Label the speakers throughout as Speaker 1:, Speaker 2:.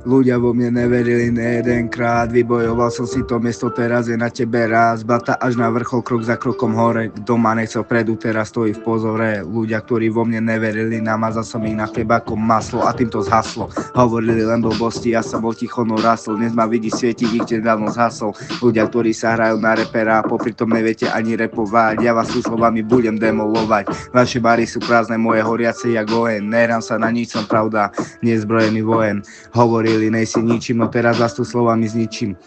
Speaker 1: Ľudia vo mne neverili nejedenkrát, vybojoval som si to miesto, teraz je na tebe raz. Bata až na vrchol, krok za krokom hore, kto ma nechcel predu, teraz stojí v pozore. Ľudia, ktorí vo mne neverili, namazal som ich na chleba ako maslo a tým to zhaslo. Hovorili len blbosti, ja som bol ticho, no rastol, dnes ma vidí svietiť, ich tiež dávno zhasol. Ľudia, ktorí sa hrajú na repera, popri tom neviete ani repovať, ja vás tu slovami budem demolovať. Vaše bary sú prázdne, moje horiace jak oheň, nehrám sa na nič, som pravda, nezbrojený vojen. Hovorili, nejsi ničím, no teraz vás tu slovami zničím.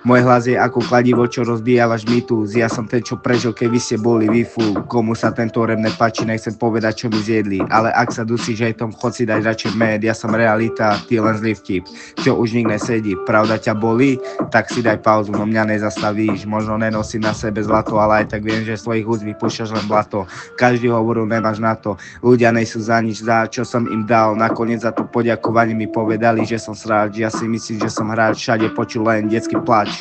Speaker 1: Môj hlas je ako kladivo, čo rozbíjavaš mýtus. Ja som ten, čo prežil, keby ste boli výfu. Komu sa tento rap nepáči, nechcem povedať, čo mi zjedli. Ale ak sa dusíš hejtom, chod si dať radšej med. Ja som realita, ty len zlý vtip, čo už nik nesedí. Pravda ťa bolí? Tak si daj pauzu, no mňa nezastavíš. Možno nenosím na sebe zlato, ale aj tak viem, že svojich úst vypúšťaš len blato. Každý hovoril, nemáš na to. Ľudia nejsú za nič, za čo som im dal. Nakoniec za to poďakovanie mi povedali, že som sráč. Ja si myslím, že som hráč, všade počul len detský plač.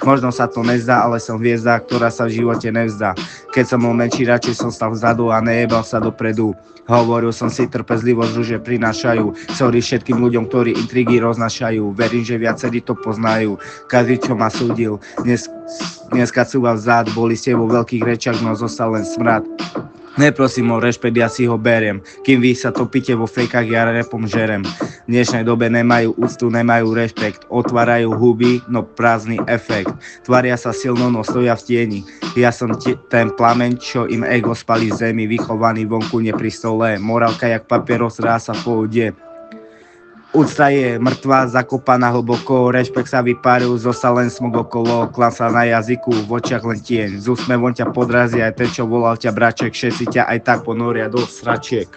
Speaker 1: Možno sa to nezdá, ale som hviezda, ktorá sa v živote nevzdá. Keď som bol menší, radšej som stal vzadu a nejebal sa dopredu. Hovoril som si, trpezlivosť rúže prinášajú. Sorry všetkým ľuďom, ktorí intrigy roznašajú. Verím, že viacerí to poznajú. Každý, čo ma súdil, dneska cúva vzad. Boli ste vo veľkých rečiach, no zostal len smrad. Neprosím o rešpekt, ja si ho beriem. Kým vy sa topíte vo fejkách, ja repom žerem. V dnešnej dobe nemajú úctu, nemajú rešpekt. Otvárajú huby, no prázdny efekt. Tvária sa silno, no stoja v tieni. Ja som ten plameň, čo im ego spalí v zemi. Vychovaný vonku, nie pri stole. Morálka jak papieros rása v pohode. Úcta je mŕtva, zakopaná hlboko, rešpekt sa vypáril, zostal len smog okolo, klam sa na jazyku, v očiach len tieň, z úsmevom ťa podrazí aj ten, čo volal ťa braček, všetci ťa aj tak ponoria do sračiek.